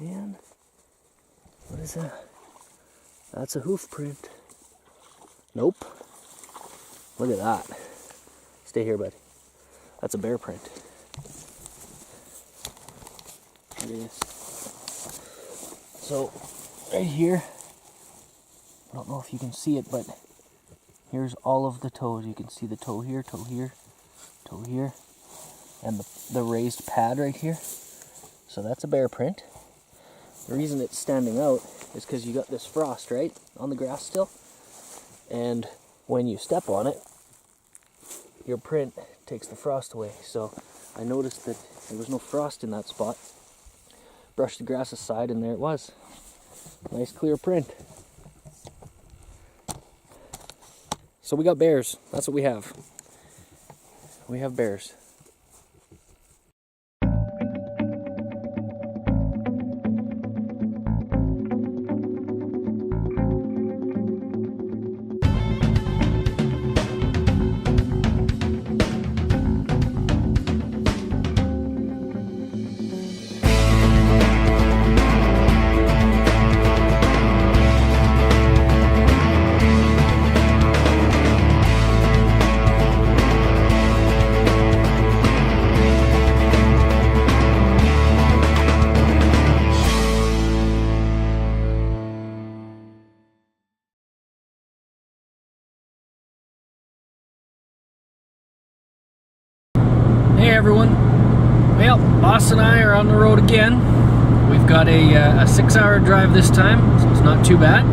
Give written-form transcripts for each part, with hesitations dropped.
And what is that? That's a hoof print. Nope. Look at that. Stay here, buddy. That's a bear print. It is. So, right here, I don't know if you can see it, but here's all of the toes. You can see the toe here, toe here, toe here, and the raised pad right here. So that's a bear print. The reason it's standing out is because you got this frost, right, on the grass still. And when you step on it, your print takes the frost away. So I noticed that there was no frost in that spot. Brushed the grass aside and there it was. Nice clear print. So we got bears. That's what we have. We have bears. Hey everyone, well, Boss and I are on the road again. We've got a 6-hour drive this time, so it's not too bad.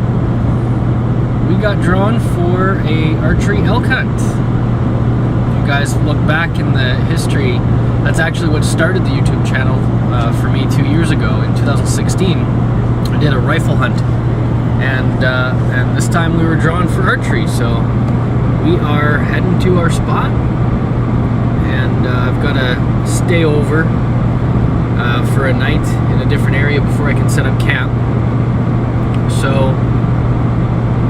We got drawn for a archery elk hunt. If you guys look back in the history, that's actually what started the YouTube channel for me 2 years ago in 2016. I did a rifle hunt, and this time we were drawn for archery, so we are heading to our spot. And I've got to stay over for a night in a different area before I can set up camp. So,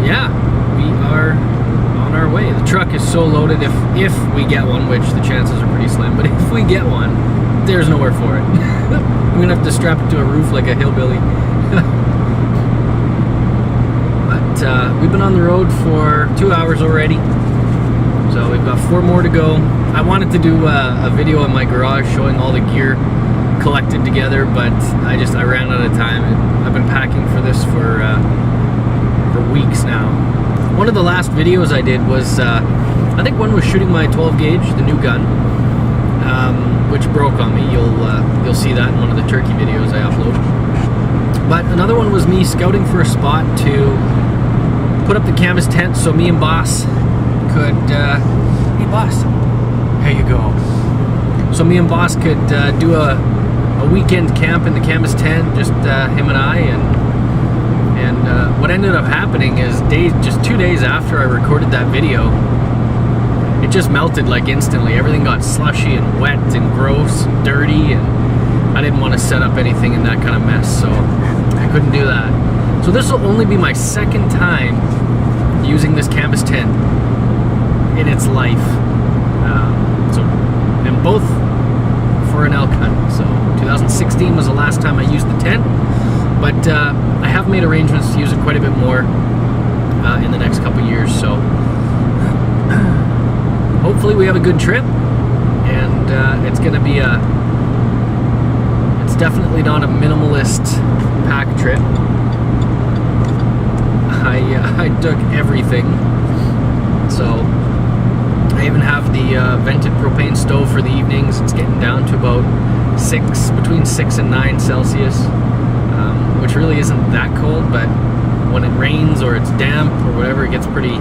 yeah, we are on our way. The truck is so loaded, if we get one, which the chances are pretty slim, but if we get one, there's nowhere for it. I'm going to have to strap it to a roof like a hillbilly. But we've been on the road for 2 hours already. So we've got 4 more to go. I wanted to do a video in my garage showing all the gear collected together, but I ran out of time. I've been packing for this for weeks now. One of the last videos I did was, I think one was shooting my 12 gauge, the new gun, which broke on me. You'll see that in one of the turkey videos I upload. But another one was me scouting for a spot to put up the canvas tent so me and Boss could, hey Boss, there you go. So me and Boss could do a weekend camp in the canvas tent, just him and I, and what ended up happening is just 2 days after I recorded that video, it just melted like instantly. Everything got slushy and wet and gross and dirty, and I didn't want to set up anything in that kind of mess, so I couldn't do that. So this will only be my second time using this canvas tent in its life. And both for an elk hunt. So 2016 was the last time I used the tent, but I have made arrangements to use it quite a bit more in the next couple years. So hopefully we have a good trip, and it's going to be it's definitely not a minimalist pack trip. I took everything. So I even have the vented propane stove for the evenings. It's getting down to about between 6 and 9 Celsius, which really isn't that cold, but when it rains or it's damp or whatever, it gets pretty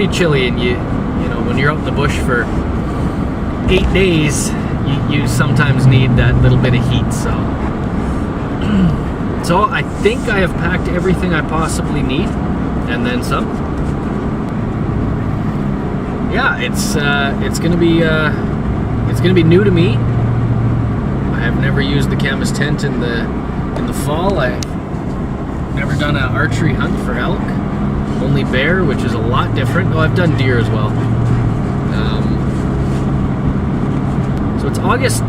chilly, and you know, when you're out in the bush for 8 days, you sometimes need that little bit of heat. So I think I have packed everything I possibly need, and then some. Yeah, it's gonna be new to me. I have never used the canvas tent in the fall. I've never done an archery hunt for elk, only bear, which is a lot different. Oh, I've done deer as well. So it's August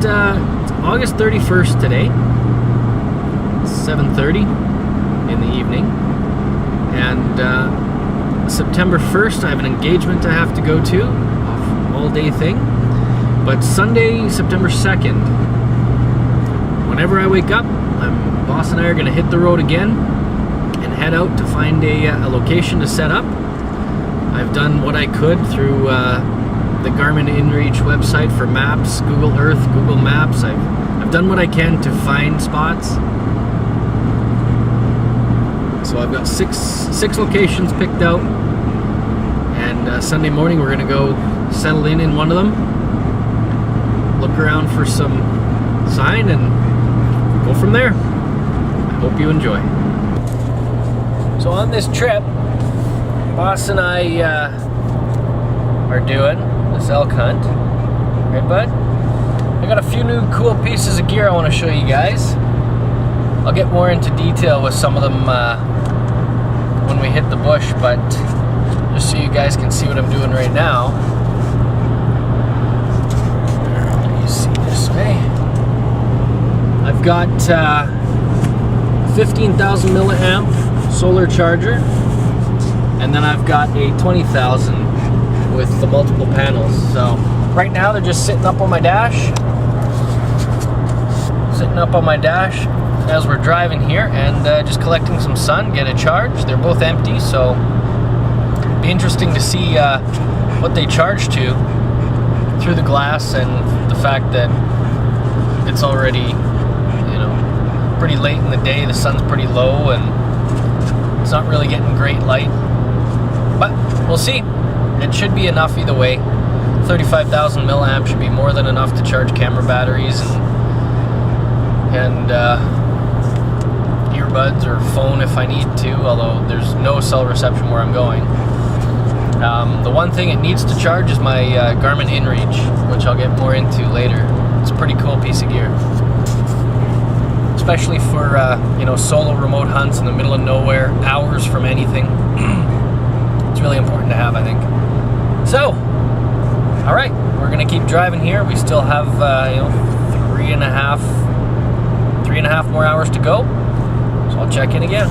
31st today. It's 7:30 in the evening. And September 1st, I have an engagement I have to go to, all-day thing. But Sunday, September 2nd, whenever I wake up, boss and I are going to hit the road again and head out to find a location to set up. I've done what I could through the Garmin InReach website for maps, Google Earth, Google Maps. I've done what I can to find spots. So I've got six locations picked out, and Sunday morning we're going to go settle in one of them, look around for some sign, and go from there. I hope you enjoy. So on this trip, boss and I are doing this elk hunt. Right, bud? I got a few new cool pieces of gear I want to show you guys. I'll get more into detail with some of them when we hit the bush, but just so you guys can see what I'm doing right now. Let me see this way. I've got 15,000 milliamp solar charger, and then I've got a 20,000 with the multiple panels. So right now they're just sitting up on my dash. As we're driving here, and just collecting some sun, get a charge. They're both empty, so it'll be interesting to see what they charge to through the glass, and the fact that it's already, you know, pretty late in the day. The sun's pretty low, and it's not really getting great light, but we'll see. It should be enough either way. 35,000 milliamp should be more than enough to charge camera batteries and earbuds or phone if I need to, although there's no cell reception where I'm going. The one thing it needs to charge is my Garmin InReach, which I'll get more into later. It's a pretty cool piece of gear, especially for you know, solo remote hunts in the middle of nowhere, hours from anything. It's really important to have, I think. So, all right, we're gonna keep driving here. We still have you know, three and a half more hours to go. So I'll check in again.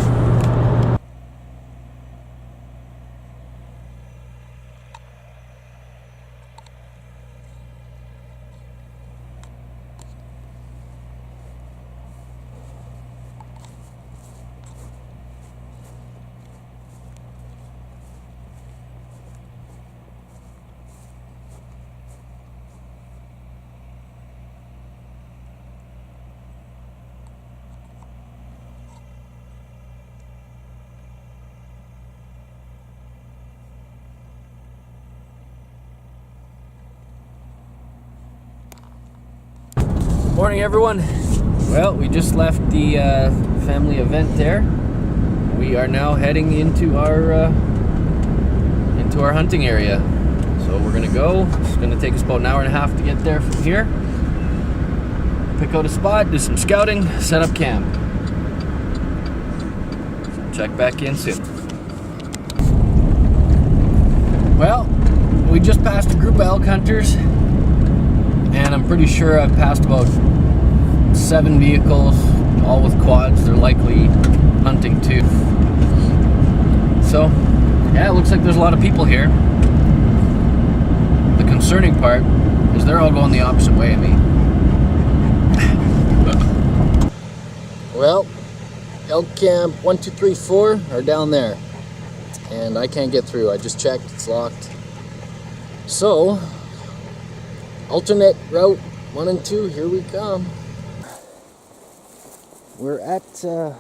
Morning, everyone. Well, we just left the family event there. We are now heading into our hunting area. So we're gonna go. It's gonna take us about an hour and a half to get there from here. Pick out a spot, do some scouting, set up camp. So check back in soon. Well, we just passed a group of elk hunters, and I'm pretty sure I've passed about 7 vehicles, all with quads. They're likely hunting too. So, yeah, it looks like there's a lot of people here. The concerning part is they're all going the opposite way of me. Well, elk camp 1, 2, 3, 4 are down there, and I can't get through. I just checked, it's locked. So, alternate route 1 and 2, here we come. We're at the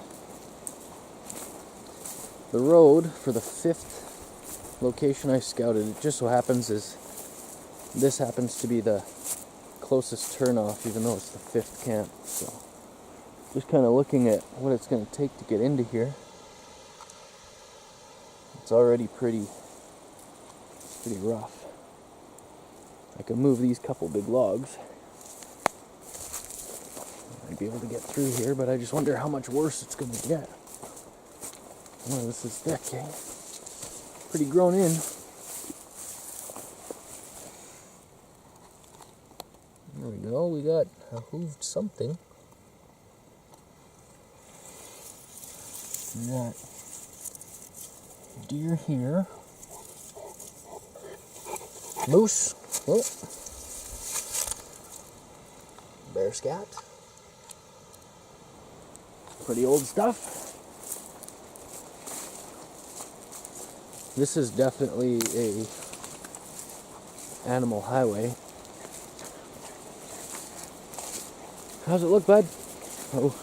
road for the 5th location I scouted. It just so happens this happens to be the closest turnoff, even though it's the 5th camp. So just kind of looking at what it's going to take to get into here. It's already pretty rough. I can move these couple big logs. I'd be able to get through here, but I just wonder how much worse it's going to get. Oh, this is thick, eh? Pretty grown in. There we go, we got a hooved something. We got deer here. Moose. Oh. Bear scat. Pretty old stuff. This is definitely a animal highway. How's it look, bud? Oh,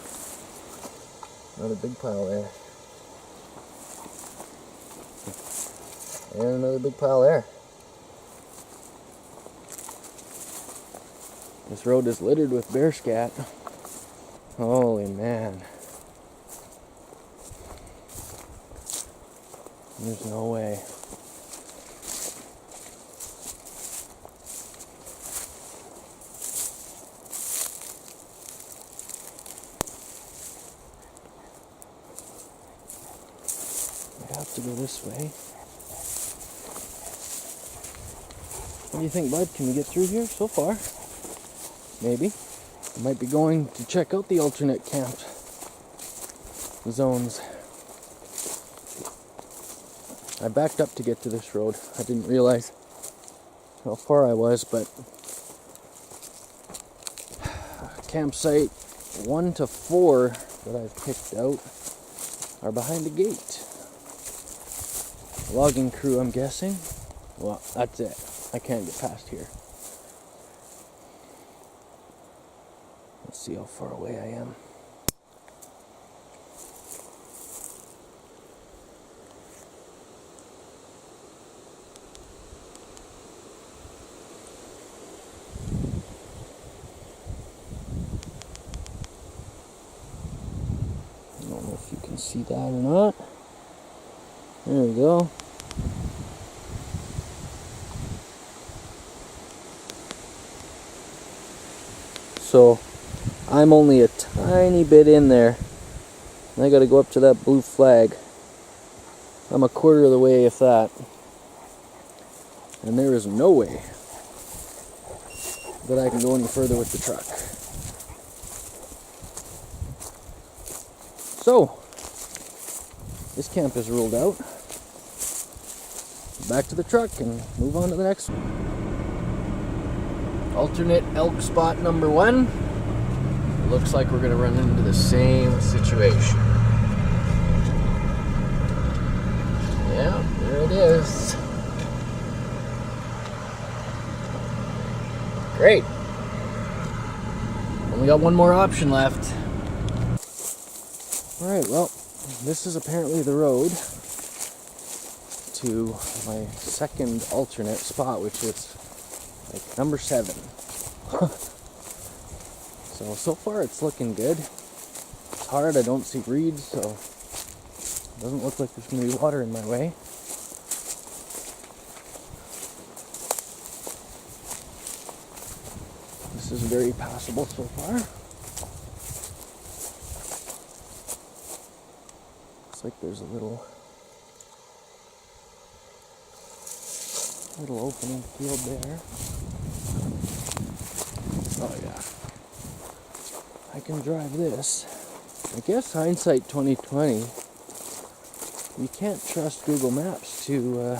another big pile there. And another big pile there. This road is littered with bear scat. Holy man. There's no way. I have to go this way. What do you think, bud? Can we get through here so far? Maybe. I might be going to check out the alternate camp zones. I backed up to get to this road. I didn't realize how far I was, but campsite 1 to 4 that I've picked out are behind a gate. Logging crew, I'm guessing. Well, that's it. I can't get past here. Let's see how far away I am. I don't know if you can see that or not. There we go. So I'm only a tiny bit in there. And I gotta go up to that blue flag. I'm a quarter of the way, if that. And there is no way that I can go any further with the truck. So, this camp is ruled out. Back to the truck and move on to the next one. Alternate elk spot number 1. It looks like we're going to run into the same situation. Yeah, there it is. Great. Only got one more option left. Alright, well, this is apparently the road to my second alternate spot, which is like number 7. So far it's looking good. It's hard, I don't see reeds, so it doesn't look like there's going to be water in my way. This is very passable so far. Looks like there's a little opening field there. Oh yeah. I can drive this. I guess hindsight 2020, you can't trust Google Maps to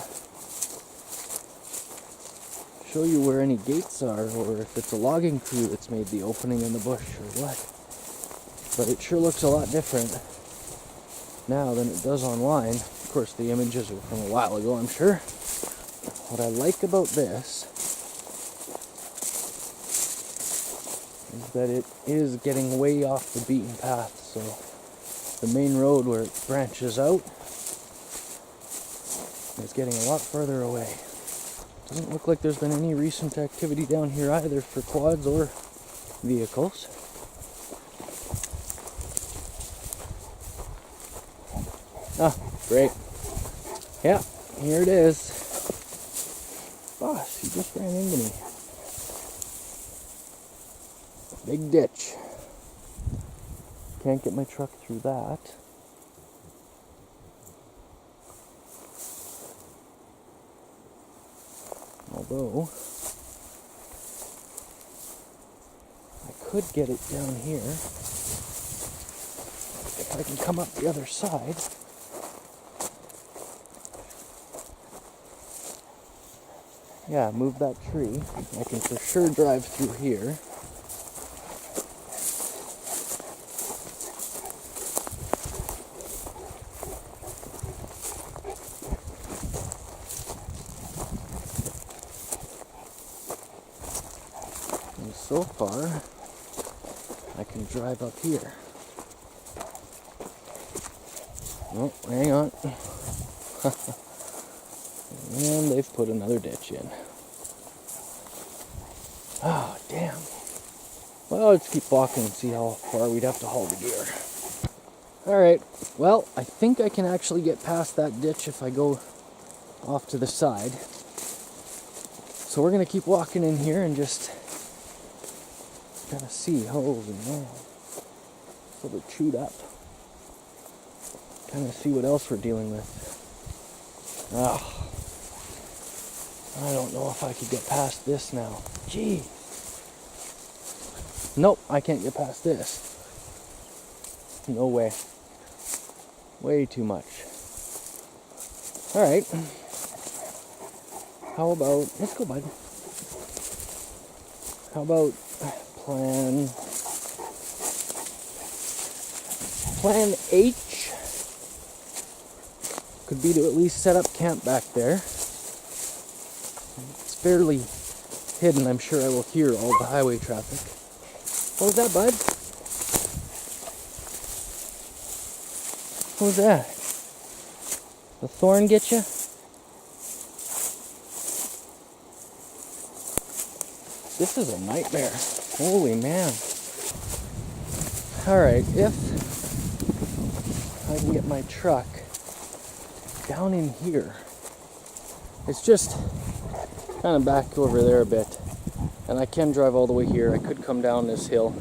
show you where any gates are, or if it's a logging crew that's made the opening in the bush or what. But it sure looks a lot different now than it does online. Of course, the images are from a while ago, I'm sure. What I like about this is that it is getting way off the beaten path, so the main road where it branches out is getting a lot further away. Doesn't look like there's been any recent activity down here either for quads or vehicles. Ah, great. Yeah, here it is. Boss, he just ran into me. Big ditch. Can't get my truck through that. Although, I could get it down here. I can come up the other side. Yeah, move that tree. I can for sure drive through here. And so far, I can drive up here. Oh, hang on. And they've put another ditch in. Oh, damn. Well, let's keep walking and see how far we'd have to haul the gear. Alright, well, I think I can actually get past that ditch if I go off to the side. So we're going to keep walking in here and just kind of see. Holy man. So they're chewed up. Kind of see what else we're dealing with. Oh. I don't know if I could get past this now. Gee. Nope, I can't get past this. No way. Way too much. Alright. How about, let's go, bud. How about plan H could be to at least set up camp back there. It's fairly hidden. I'm sure I will hear all the highway traffic. What was that, bud? What was that? The thorn get you? This is a nightmare. Holy man. Alright, if I can get my truck down in here. It's just kind of back over there a bit. And I can drive all the way here. I could come down this hill.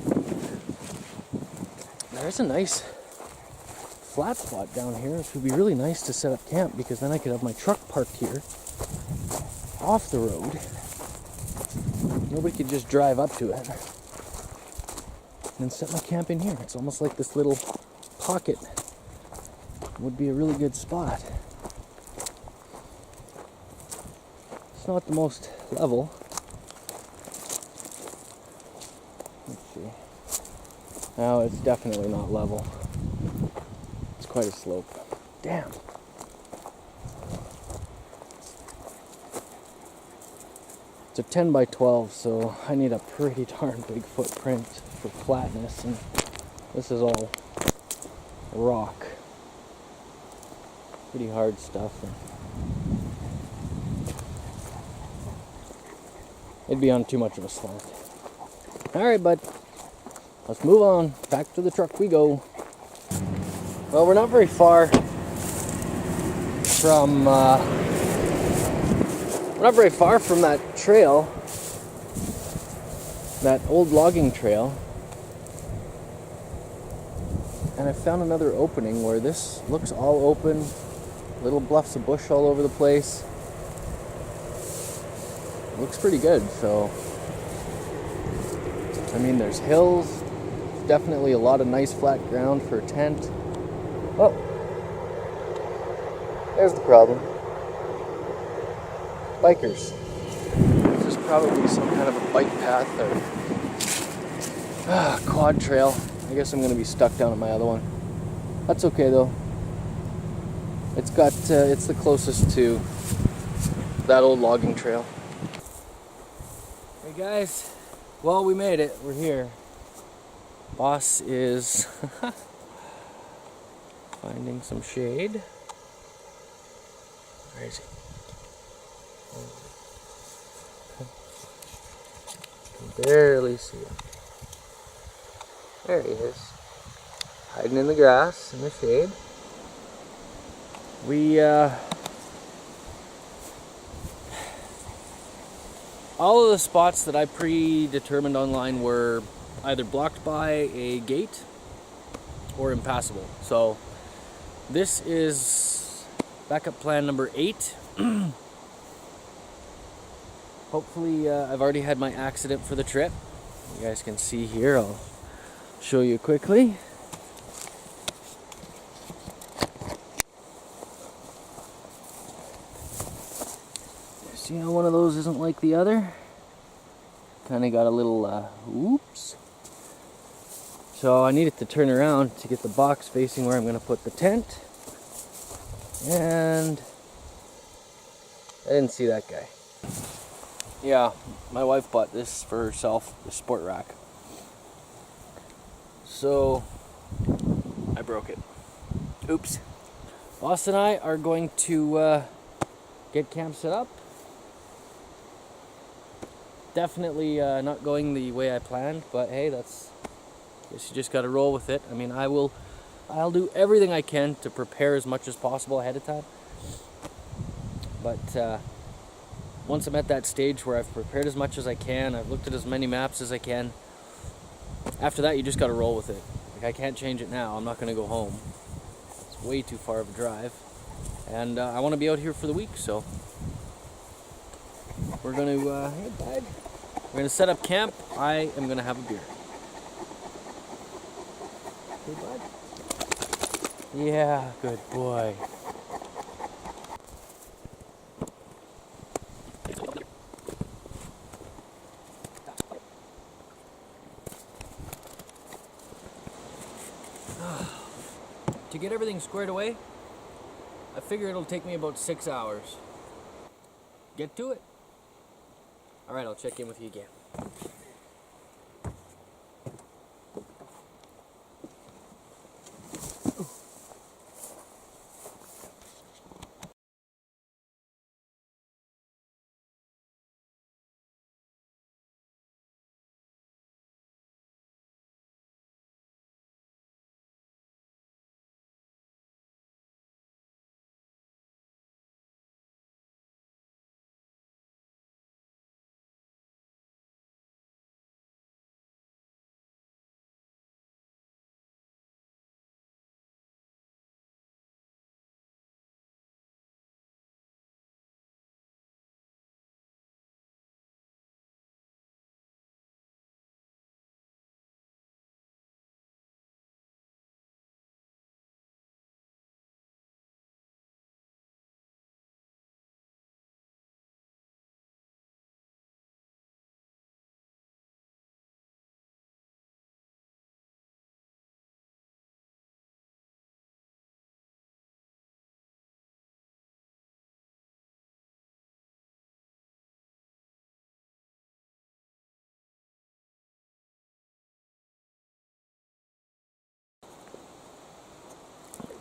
There's a nice flat spot down here. It would be really nice to set up camp because then I could have my truck parked here off the road. Nobody could just drive up to it. And set my camp in here. It's almost like this little pocket would be a really good spot. It's not the most level. Let's see. No, it's definitely not level. It's quite a slope. Damn. It's a 10 by 12, so I need a pretty darn big footprint for flatness, and this is all rock. Pretty hard stuff. It'd be on too much of a slant. Alright, bud. Let's move on. Back to the truck we go. Well, we're not very far from that trail, that old logging trail. And I found another opening where this looks all open, little bluffs of bush all over the place. Looks pretty good, so I mean, there's hills, definitely a lot of nice flat ground for a tent. Oh, there's the problem. Bikers. This is probably some kind of a bike path or quad trail. I guess I'm going to be stuck down at my other one. That's okay though. It's the closest to that old logging trail. Hey guys, well, we made it. We're here. Boss is finding some shade. Where is he? I can barely see him. There he is. Hiding in the grass, in the shade. All of the spots that I predetermined online were either blocked by a gate or impassable. So this is backup plan number 8. Hopefully I've already had my accident for the trip. You guys can see here. I'll show you quickly. See how one of those isn't like the other? Kind of got a little, oops. So I needed to turn around to get the box facing where I'm going to put the tent. And I didn't see that guy. Yeah, my wife bought this for herself, the sport rack. So I broke it. Oops. Boss and I are going to get camp set up. Definitely not going the way I planned, but hey, guess you just got to roll with it. I mean, I'll do everything I can to prepare as much as possible ahead of time. But once I'm at that stage where I've prepared as much as I can, I've looked at as many maps as I can, after that you just got to roll with it. Like, I can't change it now. I'm not going to go home. It's way too far of a drive. And I want to be out here for the week, so we're going to hey bud. We're going to set up camp. I am going to have a beer. Hey bud. Yeah, good boy. To get everything squared away, I figure it'll take me about 6 hours. Get to it. All right, I'll check in with you again.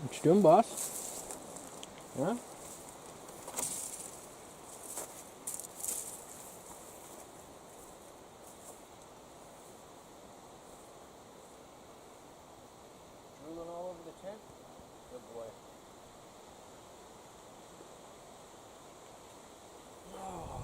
What you doing, boss? Huh? Drooling all over the tent? Good boy. Oh.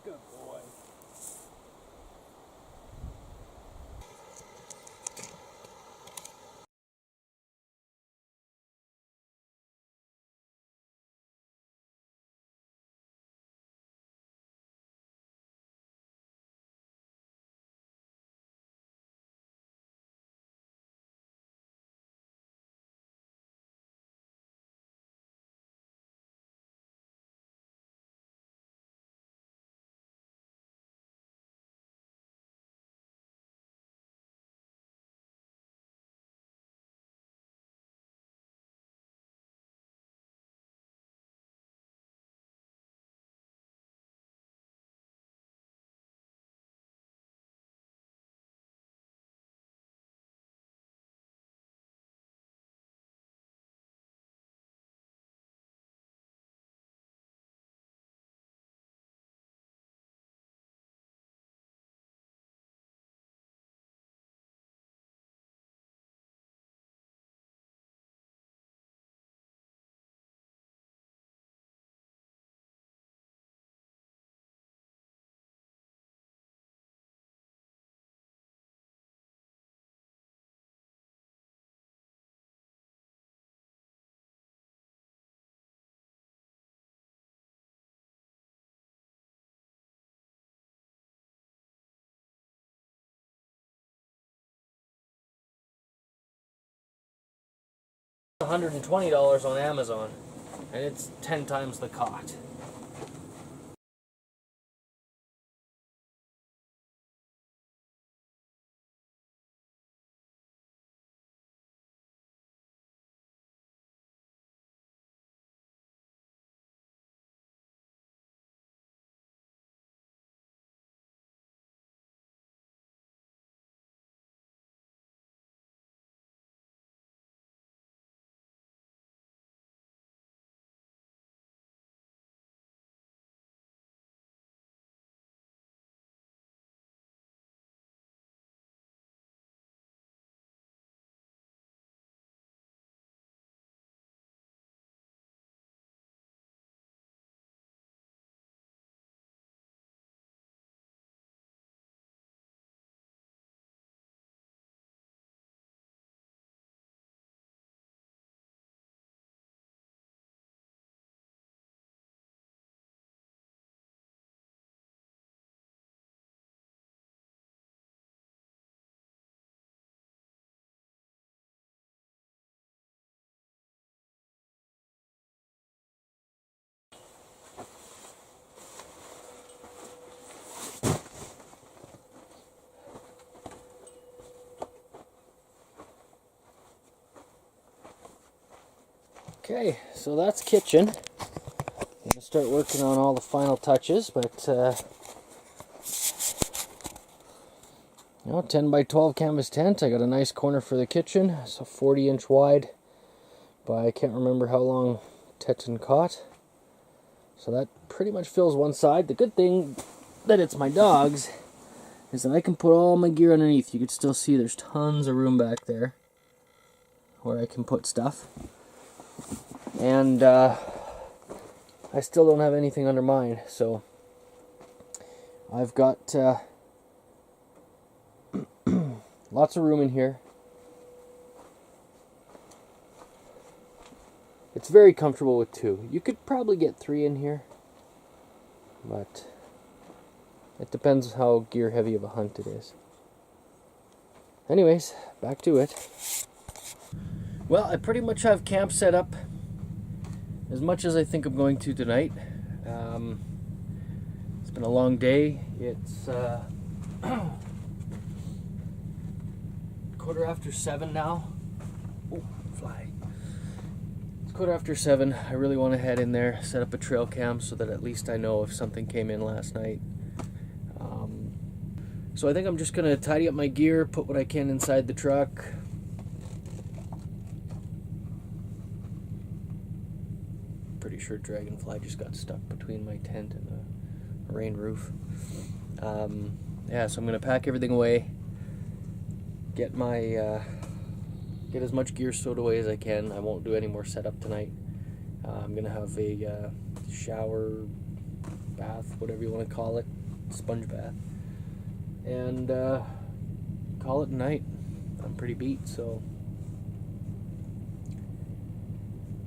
Good boy. $120 on Amazon, and it's 10 times the cost. Okay, so that's kitchen. I'm gonna start working on all the final touches, but 10 by 12 canvas tent. I got a nice corner for the kitchen. It's a 40-inch wide by I can't remember how long Pt.1 caught. So that pretty much fills one side. The good thing that it's my dog's is that I can put all my gear underneath. You can still see there's tons of room back there where I can put stuff. And I still don't have anything under mine, so I've got lots of room in here. It's very comfortable with 2. You could probably get 3 in here, but it depends how gear heavy of a hunt it is. Anyways, back to it. Well, I pretty much have camp set up as much as I think I'm going to tonight. It's been a long day. It's 7:15 now. Oh, fly. It's 7:15. I really want to head in there, set up a trail cam so that at least I know if something came in last night. So I think I'm just going to tidy up my gear, put what I can inside the truck. Pretty sure dragonfly just got stuck between my tent and a rain roof. Yeah, so I'm going to pack everything away, get as much gear stowed away as I can. I won't do any more setup tonight. I'm going to have a shower, bath, whatever you want to call it, sponge bath, and call it a night. I'm pretty beat, so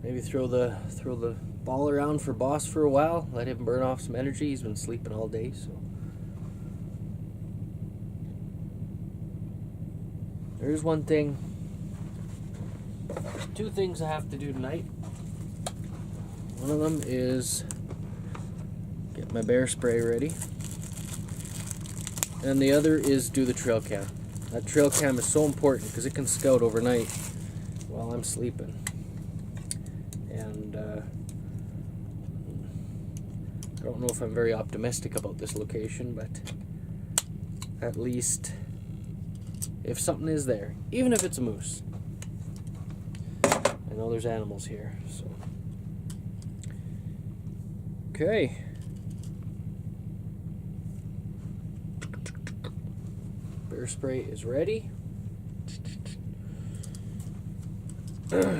maybe throw the ball around for Boss for a while, let him burn off some energy. He's been sleeping all day, so there's two things I have to do tonight. One of them is get my bear spray ready, and the other is do the trail cam. That trail cam is so important because it can scout overnight while I'm sleeping. And I don't know if I'm very optimistic about this location, but at least if something is there, even if it's a moose, I know there's animals here. So okay. Bear spray is ready.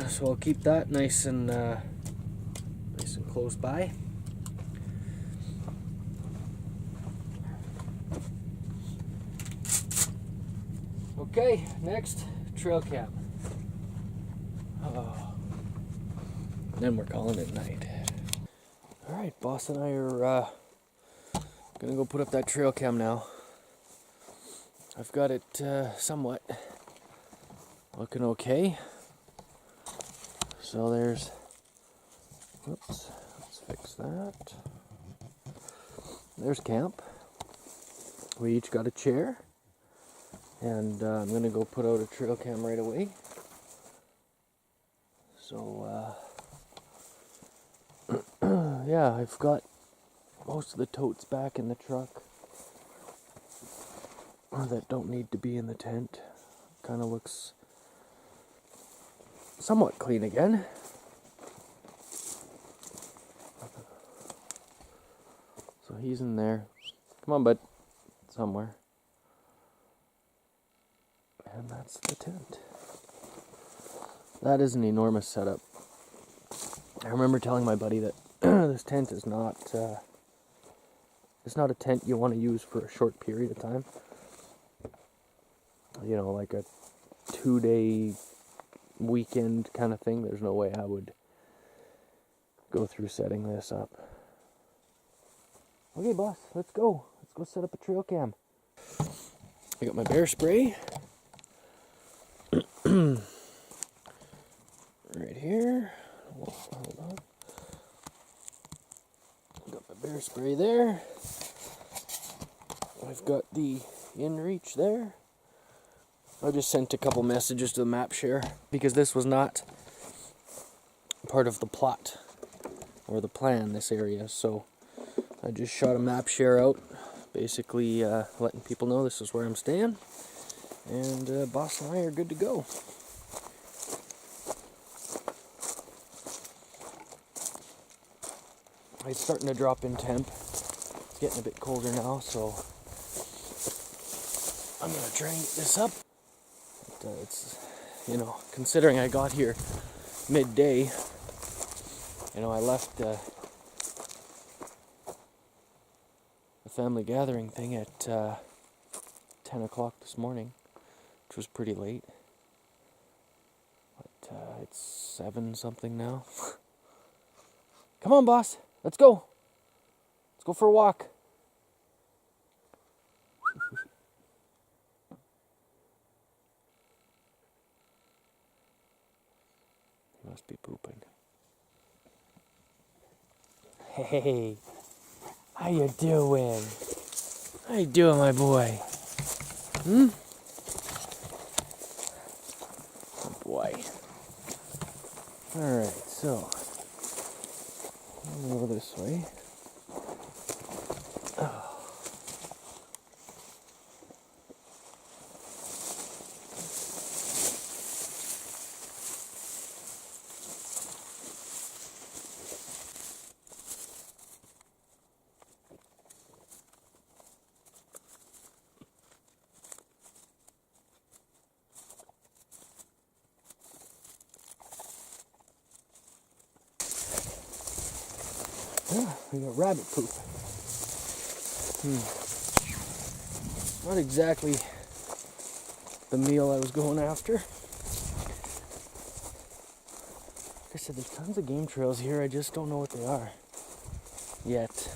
So I'll keep that nice and close by. Okay, next, trail cam. Oh. Then we're calling it night. Alright, Boss and I are gonna go put up that trail cam now. I've got it somewhat looking okay. so there's, oops, let's fix that. There's camp. We each got a chair, and I'm gonna go put out a trail cam right away. So, yeah, I've got most of the totes back in the truck that don't need to be in the tent. Kind of looks somewhat clean again. So he's in there. Come on, bud. Somewhere. And that's the tent. That is an enormous setup. I remember telling my buddy that this tent is not it's not a tent you want to use for a short period of time. You know, like a 2-day weekend kind of thing. There's no way I would go through setting this up. Okay, boss, let's go. Let's go set up a trail cam. I got my bear spray. Right here. Hold on. Got my bear spray there. I've got the inReach there. I just sent a couple messages to the map share because this was not part of the plot or the plan, this area. So I just shot a map share out, basically letting people know this is where I'm staying. And boss and I are good to go. It's starting to drop in temp. It's getting a bit colder now, so I'm going to try and get this up. But, it's, you know, considering I got here midday, you know, I left a family gathering thing at 10 o'clock this morning, which was pretty late. But it's 7 something now. Come on, boss. Let's go. Let's go for a walk. He must be pooping. Hey, how you doing? How you doing, my boy? Hmm? Good boy. All right, so I'll go this way. Oh. Yeah, we got rabbit poop. Not exactly the meal I was going after. Like I said, there's tons of game trails here. I just don't know what they are yet.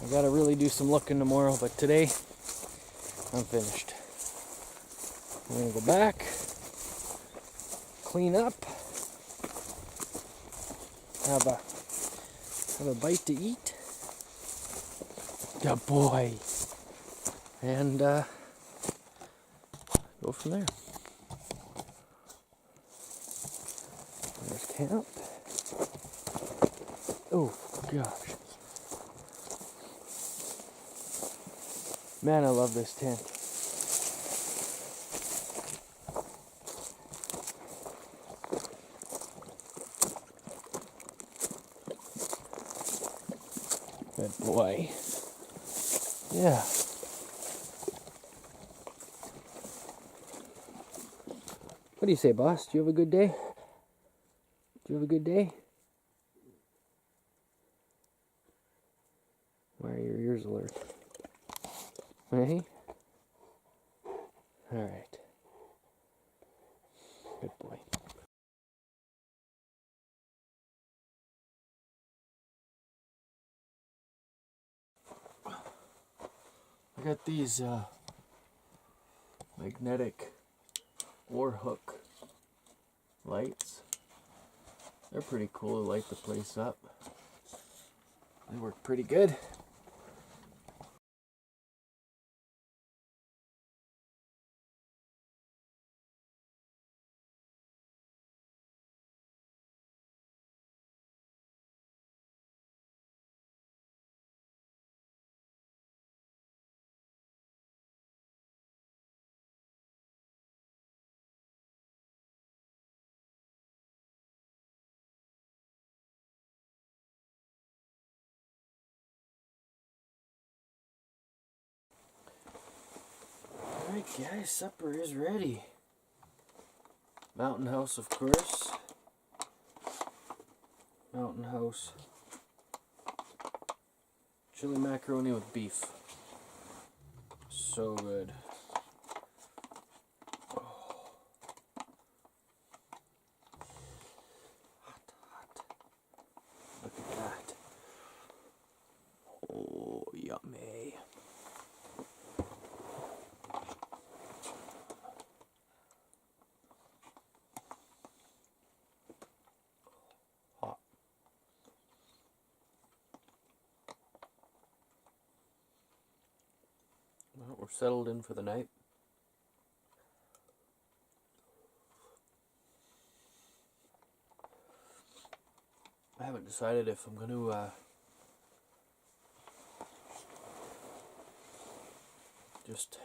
I gotta really do some looking tomorrow, but today I'm finished. I'm gonna go back, clean up, have a bite to eat. Good boy. And go from there. There's camp. Oh gosh. Man, I love this tent. Good boy. Yeah. What do you say, boss? Do you have a good day? Do you have a good day? Why are your ears alert? Hey? Alright. Good boy. I got these magnetic oar hook lights. They're pretty cool to light the place up. They work pretty good. Alright guys, supper is ready. Mountain House, of course. Mountain House chili macaroni with beef. So good. Oh. Hot, hot. Look at that. Oh, yummy. Hot. Well, we're settled in for the night. I haven't decided if I'm going to just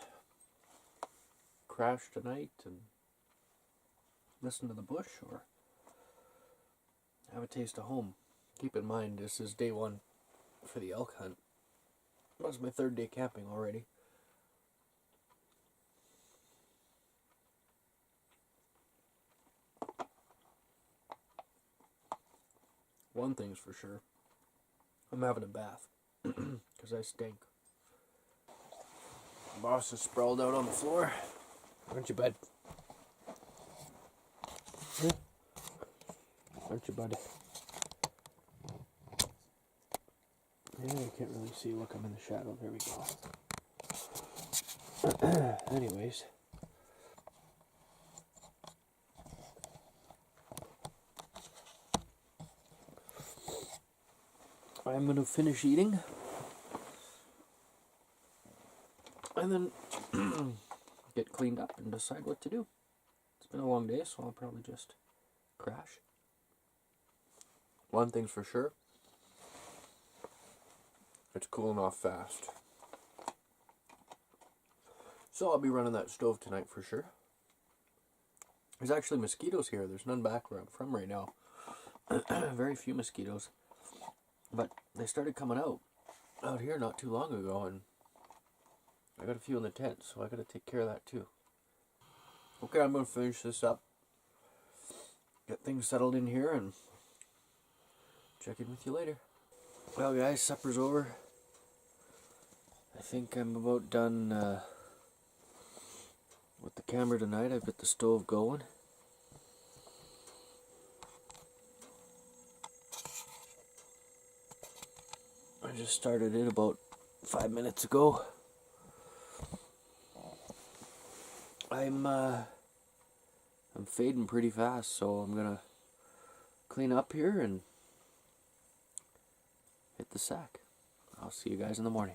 crash tonight and listen to the bush or have a taste of home. Keep in mind, this is day one for the elk hunt. That's my third day camping already. One thing's for sure, I'm having a bath because I stink. Boss is sprawled out on the floor. Aren't you, bud? Yeah. Aren't you, bud? Yeah, I can't really see. Look, I'm in the shadow. There we go. Anyways. I'm going to finish eating. And then get cleaned up and decide what to do. It's been a long day, so I'll probably just crash. One thing's for sure, it's cooling off fast. So I'll be running that stove tonight for sure. There's actually mosquitoes here. There's none back where I'm from right now. Very few mosquitoes. But they started coming out here not too long ago, and I got a few in the tent, so I got to take care of that too. Okay, I'm going to finish this up, get things settled in here, and check in with you later. Well guys, supper's over. I think I'm about done with the camera tonight. I've got the stove going. I just started it about 5 minutes ago. I'm fading pretty fast, so I'm gonna clean up here and hit the sack. I'll see you guys in the morning.